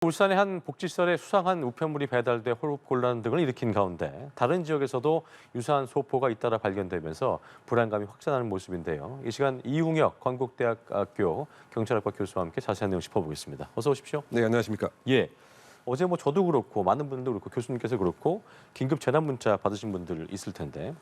울산의 한 복지시설에 수상한 우편물이 배달돼 호흡곤란 등을 일으킨 가운데 다른 지역에서도 유사한 소포가 잇따라 발견되면서 불안감이 확산하는 모습인데요. 이 시간 이웅혁 건국대학교 경찰학과 교수와 함께 자세한 내용 짚어보겠습니다. 어서 오십시오. 네, 안녕하십니까. 예. 어제 저도 그렇고 많은 분들도 그렇고 교수님께서 그렇고 긴급 재난 문자 받으신 분들 있을 텐데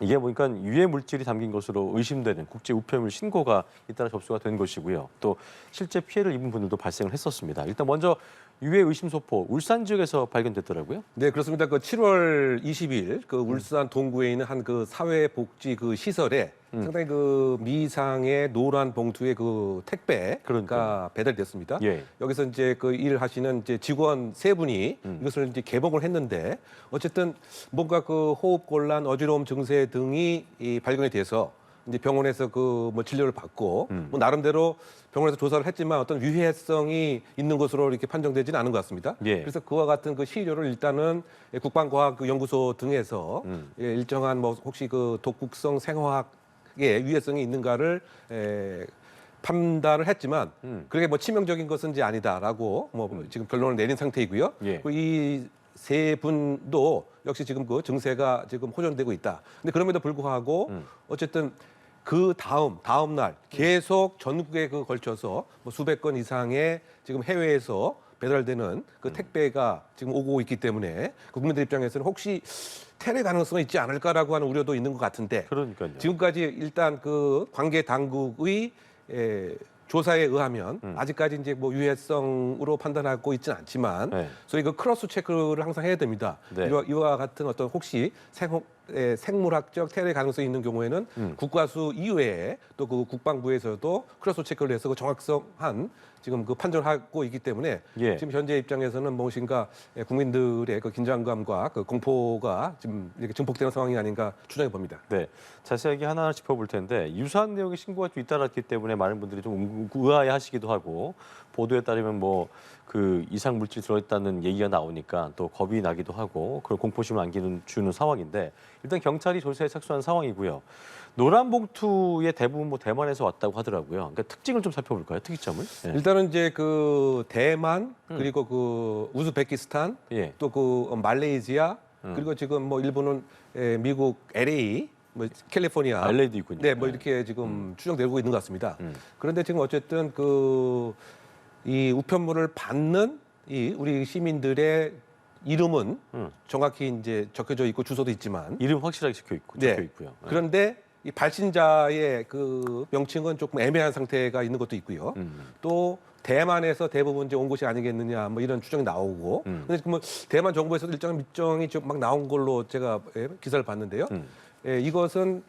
이게 보니까 유해 물질이 담긴 것으로 의심되는 국제 우편물 신고가 잇따라 접수가 된 것이고요. 또 실제 피해를 입은 분들도 발생을 했었습니다. 일단 먼저 유해 의심 소포 울산 지역에서 발견됐더라고요. 네, 그렇습니다. 그 7월 20일 그 울산 동구에 있는 한 그 사회복지 그 시설에 상당히 그 미상의 노란 봉투의 그 택배가 그러니까요. 배달됐습니다. 예. 여기서 이제 그 일하시는 이제 직원 세 분이 이것을 이제 개봉을 했는데 어쨌든 뭔가 그 호흡곤란, 어지러움 증세 등이 발견이 돼서 이제 병원에서 그 뭐 진료를 받고 뭐 나름대로 병원에서 조사를 했지만 어떤 유해성이 있는 것으로 이렇게 판정되지는 않은 것 같습니다. 예. 그래서 그와 같은 그 시료를 일단은 국방과학연구소 등에서 일정한 뭐 혹시 그 독극성 생화학의 유해성이 있는가를 판단을 했지만 그게 뭐 치명적인 것은 이제 아니다라고 뭐 지금 결론을 내린 상태이고요. 예. 이 세 분도 역시 지금 그 증세가 지금 호전되고 있다. 근데 그럼에도 불구하고 어쨌든 그 다음 날 계속 전국에 그 걸쳐서 뭐 수백 건 이상의 지금 해외에서 배달되는 그 택배가 지금 오고 있기 때문에 국민들 입장에서는 혹시 테러 가능성이 있지 않을까라고 하는 우려도 있는 것 같은데 그러니까요. 지금까지 일단 그 관계 당국의 조사에 의하면 아직까지 이제 뭐 유해성으로 판단하고 있지는 않지만 네. 소위 그 크로스 체크를 항상 해야 됩니다. 네. 이와 같은 어떤 혹시 생물학적 테러의 가능성이 있는 경우에는 국가수 이외에 또 그 국방부에서도 크로스 체크를 해서 그 정확성한 지금 그 판정을 하고 있기 때문에 예. 지금 현재 입장에서는 무엇인가 국민들의 그 긴장감과 그 공포가 지금 이렇게 증폭되는 상황이 아닌가 추정해 봅니다. 네, 자세하게 하나하나 짚어볼 텐데 유사한 내용의 신고가 잇따랐기 때문에 많은 분들이 좀 의아해하시기도 하고 보도에 따르면 뭐 그 이상 물질 들어있다는 얘기가 나오니까 또 겁이 나기도 하고 그런 공포심을 주는 상황인데 일단 경찰이 조사에 착수한 상황이고요. 노란 봉투의 대부분 뭐 대만에서 왔다고 하더라고요. 그러니까 특징을 좀 살펴볼까요? 특이점을? 네. 일단은 이제 그 대만 그리고 그 우즈베키스탄 예. 또 그 말레이시아 그리고 지금 뭐 일본은 미국 LA 뭐 캘리포니아 LA도 있군요. 네, 뭐 이렇게 지금 추정되고 있는 것 같습니다. 그런데 지금 어쨌든 그 이 우편물을 받는 이 우리 시민들의 이름은 정확히 이제 적혀져 있고 주소도 있지만 이름 확실하게 적혀 네. 있고요. 네. 그런데 이 발신자의 그 명칭은 조금 애매한 상태가 있는 것도 있고요. 또 대만에서 대부분 이제 온 곳이 아니겠느냐 뭐 이런 추정이 나오고 근데 뭐 대만 정부에서도 일정한 밑정이 좀 막 나온 걸로 제가 기사를 봤는데요. 이것은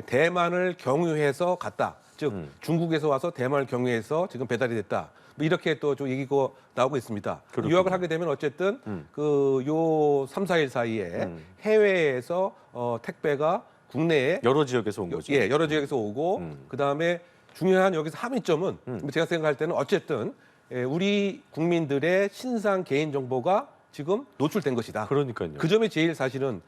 대만을 경유해서 갔다. 즉 중국에서 와서 대만을 경유해서 지금 배달이 됐다. 뭐 이렇게 또 좀 얘기가 나오고 있습니다. 그렇군요. 요약을 하게 되면 어쨌든 그 요 3, 4일 사이에 해외에서 택배가 국내에 여러 지역에서 온 거죠. 예, 여러 지역에서 오고 그다음에 중요한 여기서 함의점은 제가 생각할 때는 어쨌든 우리 국민들의 신상 개인 정보가 지금 노출된 것이다. 그러니까요. 그 점이 제일 사실은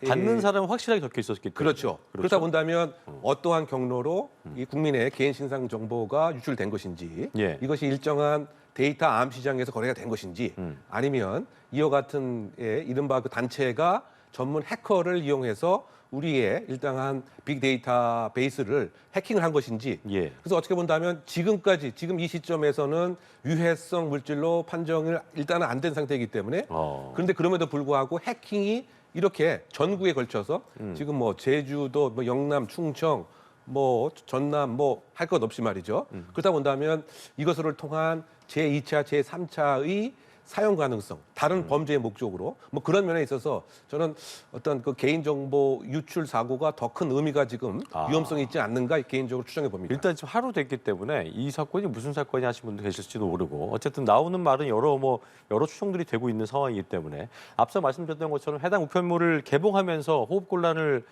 받는 사람은 확실하게 적혀 있었기 때문에. 그렇죠. 그렇다 본다면 어떠한 경로로 이 국민의 개인 신상 정보가 유출된 것인지 예. 이것이 일정한 데이터 암 시장에서 거래가 된 것인지 아니면 이와 같은 이른바 그 단체가 전문 해커를 이용해서 우리의 일정한 빅데이터 베이스를 해킹을 한 것인지 예. 그래서 어떻게 본다면 지금 이 시점에서는 유해성 물질로 판정을 일단은 안 된 상태이기 때문에 그런데 그럼에도 불구하고 해킹이 이렇게 전국에 걸쳐서 지금 뭐 제주도, 뭐 영남, 충청, 뭐 전남 뭐 할 것 없이 말이죠. 그렇다 본다면 이것을 통한 제2차, 제3차의 사용 가능성, 다른 범죄의 목적으로 뭐 그런 면에 있어서 저는 어떤 그 개인정보 유출 사고가 더 큰 의미가 지금 위험성이 있지 않는가 개인적으로 추정해 봅니다. 일단 지금 하루 됐기 때문에 이 사건이 무슨 사건이 하신 분도 계실지도 모르고 어쨌든 나오는 말은 여러 추정들이 되고 있는 상황이기 때문에 앞서 말씀드렸던 것처럼 해당 우편물을 개봉하면서 호흡곤란을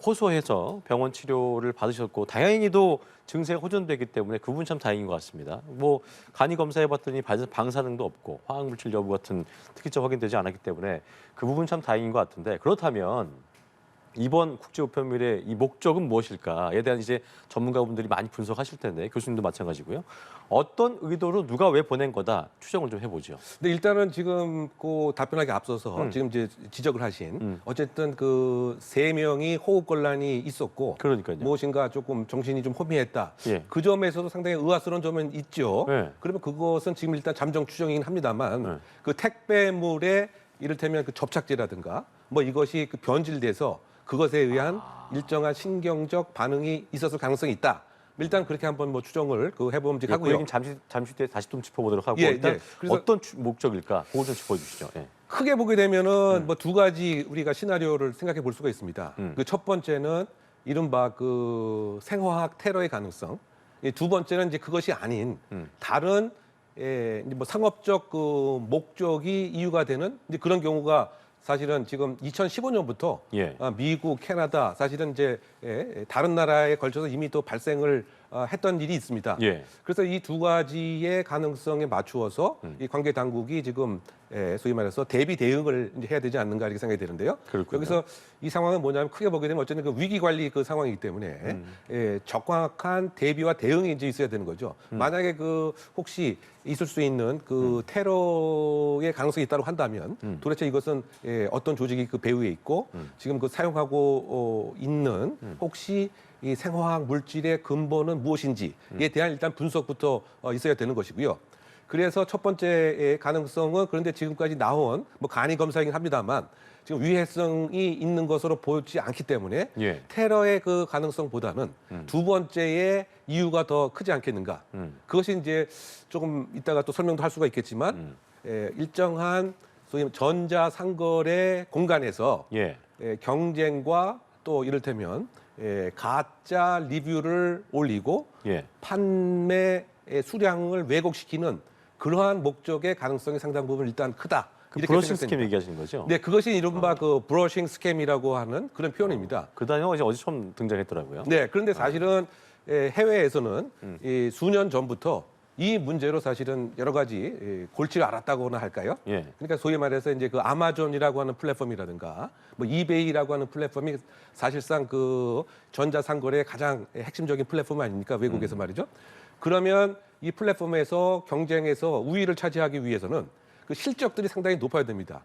호소해서 병원 치료를 받으셨고 다행히도 증세가 호전되기 때문에 그 부분 참 다행인 것 같습니다. 뭐 간이 검사해봤더니 방사능도 없고 화학물질 여부 같은 특이점 확인되지 않았기 때문에 그 부분 참 다행인 것 같은데 그렇다면 이번 국제우편밀의 이 목적은 무엇일까에 대한 이제 전문가분들이 많이 분석하실 텐데 교수님도 마찬가지고요. 어떤 의도로 누가 왜 보낸 거다 추정을 좀 해보죠. 근데 일단은 지금 그 답변하기 앞서서 지금 이제 지적을 하신 어쨌든 그 3명이 호흡 곤란이 있었고 그러니까요. 무엇인가 조금 정신이 좀 혼미했다. 예. 그 점에서도 상당히 의아스러운 점은 있죠. 네. 그러면 그것은 지금 일단 잠정 추정이긴 합니다만 네. 그 택배물에 이를테면 그 접착제라든가 뭐 이것이 그 변질돼서 그것에 의한 일정한 신경적 반응이 있었을 가능성이 있다. 일단 그렇게 한번 뭐 추정을 그 그 해봄직하고요. 얘기는 잠시 뒤에 다시 좀 짚어보도록 하고 예, 일단 예. 그래서 어떤 목적일까 그거 좀 짚어주시죠. 예. 크게 보게 되면은 뭐 두 가지 우리가 시나리오를 생각해 볼 수가 있습니다. 그 첫 번째는 이른바 그 생화학 테러의 가능성. 두 번째는 이제 그것이 아닌 다른 이제 뭐 상업적 그 목적이 이유가 되는 이제 그런 경우가 사실은 지금 2015년부터 예. 미국, 캐나다 사실은 이제 다른 나라에 걸쳐서 이미 또 발생을 했던 일이 있습니다. 예. 그래서 이 두 가지의 가능성에 맞추어서 이 관계 당국이 지금 소위 말해서 대비 대응을 이제 해야 되지 않는가 이렇게 생각이 되는데요. 그렇군요. 여기서 이 상황은 뭐냐면 크게 보게 되면 어쨌든 그 위기 관리 그 상황이기 때문에 적확한 대비와 대응이 이제 있어야 되는 거죠. 만약에 그 혹시 있을 수 있는 그 테러의 가능성이 있다고 한다면 도대체 이것은 어떤 조직이 그 배후에 있고 지금 그 사용하고 있는 혹시 이 생화학 물질의 근본은 무엇인지에 대한 일단 분석부터 있어야 되는 것이고요. 그래서 첫 번째 가능성은 그런데 지금까지 나온 뭐 간이 검사이긴 합니다만 지금 위해성이 있는 것으로 보이지 않기 때문에 예. 테러의 그 가능성보다는 두 번째의 이유가 더 크지 않겠는가. 그것이 이제 조금 이따가 또 설명도 할 수가 있겠지만 일정한 소위 전자상거래 공간에서 예. 경쟁과 또 이를테면 가짜 리뷰를 올리고 예. 판매 수량을 왜곡시키는 그러한 목적의 가능성이 상당 부분 일단 크다. 그 이렇게 브러싱 생각됩니다. 스캠 얘기하시는 거죠? 네, 그것이 이른바 그 브러싱 스캠이라고 하는 그런 표현입니다. 그 단어가 어제 처음 등장했더라고요. 네, 그런데 사실은 해외에서는 이 수년 전부터 이 문제로 사실은 여러 가지 골치를 앓았다고나 할까요? 예. 그러니까 소위 말해서 이제 그 아마존이라고 하는 플랫폼이라든가 뭐 이베이라고 하는 플랫폼이 사실상 그 전자상거래의 가장 핵심적인 플랫폼 아닙니까? 외국에서 말이죠. 그러면 이 플랫폼에서 경쟁에서 우위를 차지하기 위해서는 그 실적들이 상당히 높아야 됩니다.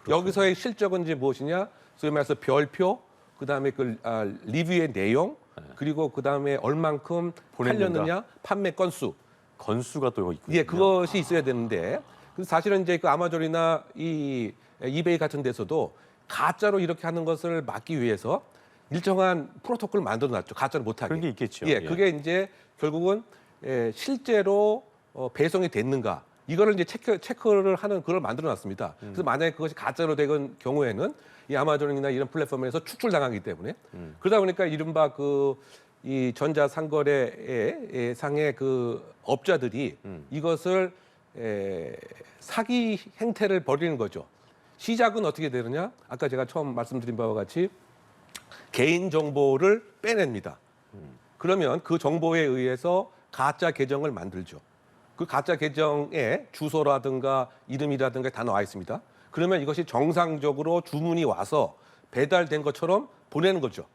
여기서의 실적은 이제 무엇이냐? 소위 말해서 별표, 그다음에 그 리뷰의 내용, 그리고 그다음에 얼만큼 보냈는가? 팔렸느냐, 판매 건수. 건수가 또 있군요. 예, 그것이 있어야 되는데 그래서 사실은 이제 그 아마존이나 이 이베이 같은 데서도 가짜로 이렇게 하는 것을 막기 위해서 일정한 프로토콜을 만들어놨죠. 가짜를 못하게. 그런 게 있겠죠. 예, 그게 이제 결국은 실제로 배송이 됐는가 이거를 이제 체크를 하는 그걸 만들어놨습니다. 그래서 만약에 그것이 가짜로 된 경우에는 이 아마존이나 이런 플랫폼에서 축출당하기 때문에 그러다 보니까 이른바 그 이 전자상거래 상의 그 업자들이 이것을 사기 행태를 벌이는 거죠. 시작은 어떻게 되느냐? 아까 제가 처음 말씀드린 바와 같이 개인 정보를 빼냅니다. 그러면 그 정보에 의해서 가짜 계정을 만들죠. 그 가짜 계정에 주소라든가 이름이라든가 다 나와 있습니다. 그러면 이것이 정상적으로 주문이 와서 배달된 것처럼 보내는 거죠.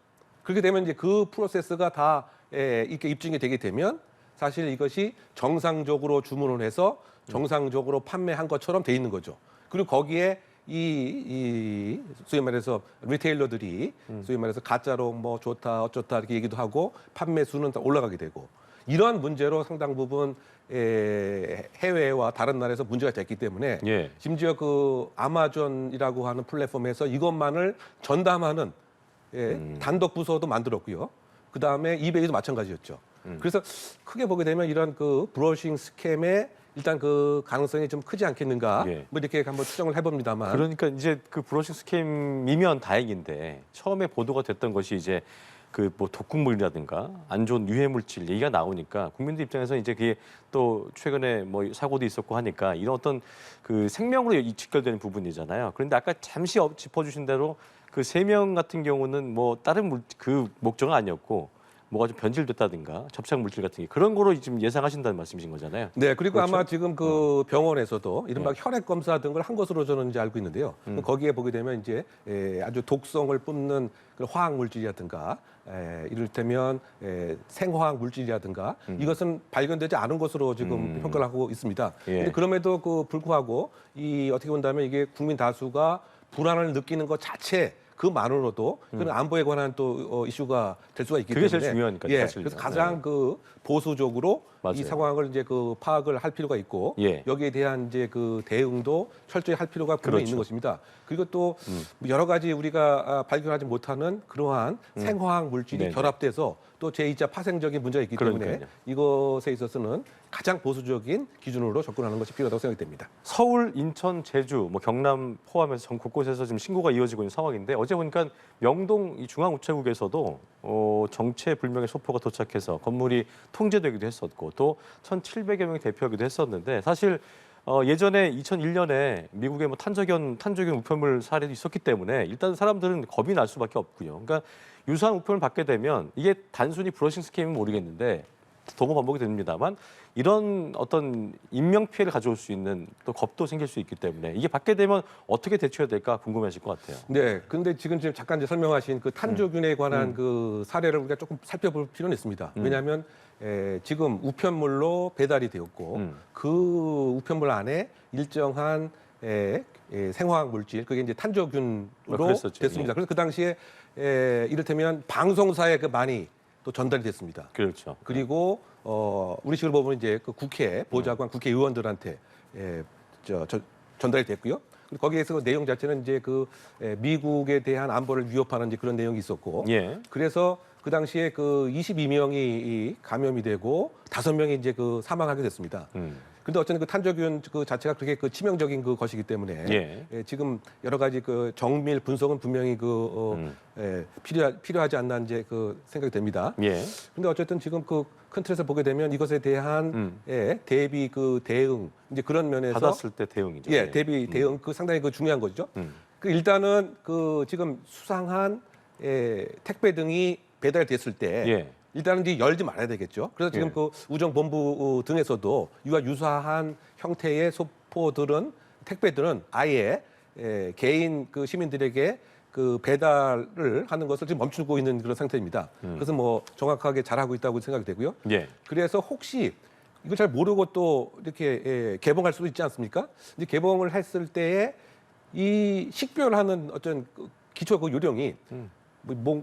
그렇게 되면 이제 그 프로세스가 다 이렇게 입증이 되게 되면 사실 이것이 정상적으로 주문을 해서 정상적으로 판매한 것처럼 돼 있는 거죠. 그리고 거기에 이 소위 말해서 리테일러들이 소위 말해서 가짜로 뭐 좋다 어쩌다 이렇게 얘기도 하고 판매 수는 다 올라가게 되고 이러한 문제로 상당 부분 해외와 다른 나라에서 문제가 됐기 때문에 예. 심지어 그 아마존이라고 하는 플랫폼에서 이것만을 전담하는 단독 부서도 만들었고요. 그 다음에 이베이도 마찬가지였죠. 그래서 크게 보게 되면 이런 그 브러싱 스캠의 일단 그 가능성이 좀 크지 않겠는가 예. 뭐 이렇게 한번 추정을 해봅니다만. 그러니까 이제 그 브러싱 스캠이면 다행인데 처음에 보도가 됐던 것이 이제 그 뭐 독극물이라든가 안 좋은 유해 물질 얘기가 나오니까 국민들 입장에서 이제 그게 또 최근에 뭐 사고도 있었고 하니까 이런 어떤 그 생명으로 직결되는 부분이잖아요. 그런데 아까 잠시 짚어주신 대로 그 3명 같은 경우는 뭐 다른 그 목적은 아니었고 뭐가 좀 변질됐다든가 접착 물질 같은 게 그런 거로 지금 예상하신다는 말씀이신 거잖아요. 네, 그리고 그렇죠? 아마 지금 그 병원에서도 이른바 혈액 검사 등 걸 한 것으로 저는 이제 알고 있는데요. 거기에 보게 되면 이제 아주 독성을 뿜는 그런 화학 물질이라든가 이를테면 생화학 물질이라든가 이것은 발견되지 않은 것으로 지금 평가를 하고 있습니다. 예. 그런데 그럼에도 불구하고 이 어떻게 본다면 이게 국민 다수가 불안을 느끼는 것 자체 그만으로도 그런 안보에 관한 또 이슈가 될 수가 있기 그게 때문에 제일 중요하니까요, 예, 사실은요. 그래서 가장 그 보수적으로 맞아요. 이 상황을 이제 그 파악을 할 필요가 있고 예. 여기에 대한 이제 그 대응도 철저히 할 필요가 분명히 그렇죠. 있는 것입니다. 그리고 또 여러 가지 우리가 발견하지 못하는 그러한 생화학 물질이 네네. 결합돼서 또 제2차 파생적인 문제가 있기 때문에 그러니까요. 이것에 있어서는 가장 보수적인 기준으로 접근하는 것이 필요하다고 생각됩니다. 서울, 인천, 제주, 뭐 경남 포함해서 전 곳곳에서 지금 신고가 이어지고 있는 상황인데 어제 보니까 명동 이 중앙우체국에서도 정체불명의 소포가 도착해서 건물이 통제되기도 했었고 또 1,700여 명이 대피하기도 했었는데 사실 예전에 2001년에 미국의 뭐 탄저균 우편물 사례도 있었기 때문에 일단 사람들은 겁이 날 수밖에 없고요. 그러니까 유사한 우편을 받게 되면 이게 단순히 브러싱 스캠이면 모르겠는데 동호 반복이 됩니다만 이런 어떤 인명 피해를 가져올 수 있는 또 겁도 생길 수 있기 때문에 이게 받게 되면 어떻게 대처해야 될까 궁금하실 것 같아요. 네, 근데 지금 잠깐 이제 설명하신 그 탄저균에 관한 그 사례를 우리가 조금 살펴볼 필요는 있습니다. 왜냐하면 지금 우편물로 배달이 되었고 그 우편물 안에 일정한 생화학 물질, 그게 이제 탄저균으로 그랬었죠. 됐습니다. 예. 그래서 그 당시에 이를테면 방송사에 그 많이 또 전달이 됐습니다. 그렇죠. 그리고 우리 식으로 보면 이제 그 국회 보좌관, 국회의원들한테 전달이 됐고요. 그리고 거기에서 그 내용 자체는 이제 그 미국에 대한 안보를 위협하는 이제 그런 내용이 있었고, 예. 그래서 그 당시에 그 22명이 감염이 되고 5명이 이제 그 사망하게 됐습니다. 근데 어쨌든 그 탄저균 그 자체가 그렇게 그 치명적인 그 것이기 때문에 예. 지금 여러 가지 그 정밀 분석은 분명히 필요하지 않나 이제 그 생각이 됩니다. 예. 근데 어쨌든 지금 그 큰 틀에서 보게 되면 이것에 대한 대비 그 대응 이제 그런 면에서 받았을 때 대응이죠. 예, 대비 대응 그 상당히 그 중요한 거죠. 그 일단은 그 지금 수상한 택배 등이 배달됐을 때 예. 일단은 이제 열지 말아야 되겠죠. 그래서 지금 예. 그 우정본부 등에서도 이와 유사한 형태의 소포들은 택배들은 아예 개인 그 시민들에게 그 배달을 하는 것을 지금 멈추고 있는 그런 상태입니다. 그래서 뭐 정확하게 잘하고 있다고 생각이 되고요. 예. 그래서 혹시 이거 잘 모르고 또 이렇게 개봉할 수도 있지 않습니까? 이제 개봉을 했을 때에 이 식별하는 어떤 기초 그 요령이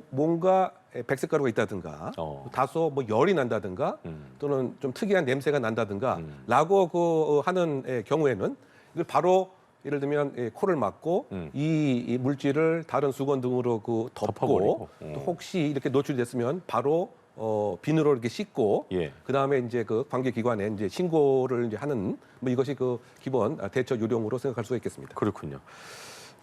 뭔가 백색 가루가 있다든가 다소 뭐 열이 난다든가 또는 좀 특이한 냄새가 난다든가 라고 그 하는 경우에는 이걸 바로 예를 들면 코를 막고 이 물질을 다른 수건 등으로 그 덮고 또 혹시 이렇게 노출됐으면 바로 비누로 이렇게 씻고 예. 그 다음에 이제 그 관계 기관에 이제 신고를 이제 하는 뭐 이것이 그 기본 대처 요령으로 생각할 수가 있겠습니다. 그렇군요.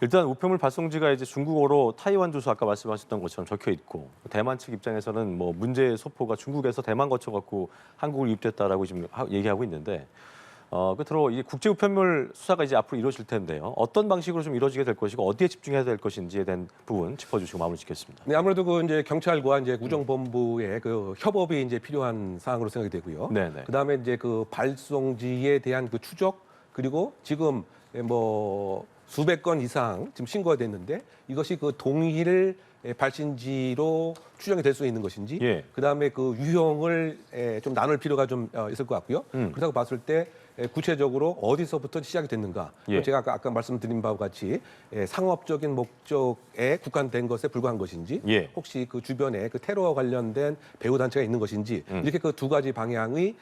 일단 우편물 발송지가 이제 중국어로 타이완 주소 아까 말씀하셨던 것처럼 적혀 있고 대만 측 입장에서는 뭐 문제의 소포가 중국에서 대만 거쳐갖고 한국을 유입됐다라고 지금 얘기하고 있는데 끝으로 이 국제 우편물 수사가 이제 앞으로 이루어질 텐데요. 어떤 방식으로 좀 이루어지게 될 것이고 어디에 집중해야 될 것인지에 대한 부분 짚어주시고 마무리 짓겠습니다. 네, 아무래도 그 이제 경찰과 이제 우정본부의 그 협업이 이제 필요한 사항으로 생각이 되고요. 네네. 그다음에 이제 그 발송지에 대한 그 추적 그리고 지금 뭐 수백 건 이상 지금 신고가 됐는데 이것이 그 동일 발신지로 추정이 될 수 있는 것인지, 예. 그다음에 그 유형을 좀 나눌 필요가 좀 있을 것 같고요. 그렇다고 봤을 때 구체적으로 어디서부터 시작이 됐는가? 예. 제가 아까 말씀드린 바와 같이 상업적인 목적에 국한된 것에 불과한 것인지, 예. 혹시 그 주변에 그 테러와 관련된 배후 단체가 있는 것인지 이렇게 그 두 가지 방향의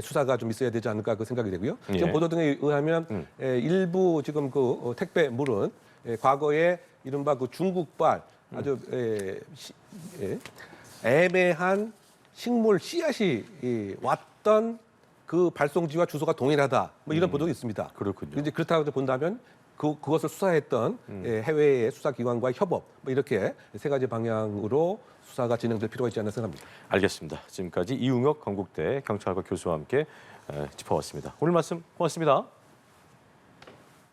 수사가 좀 있어야 되지 않을까 그 생각이 되고요. 예. 지금 보도 등에 의하면 일부 지금 그 택배물은 과거에 이른바 그 중국발 아주 애매한 식물 씨앗이 왔던 그 발송지와 주소가 동일하다. 뭐 이런 보도가 있습니다. 그렇군요. 이제 그렇다고 본다면 그것을 수사했던 해외의 수사기관과의 협업 뭐 이렇게 세 가지 방향으로 수사가 진행될 필요가 있지 않나 생각합니다. 알겠습니다. 지금까지 이웅혁 건국대 경찰과 교수와 함께 짚어봤습니다. 오늘 말씀 고맙습니다.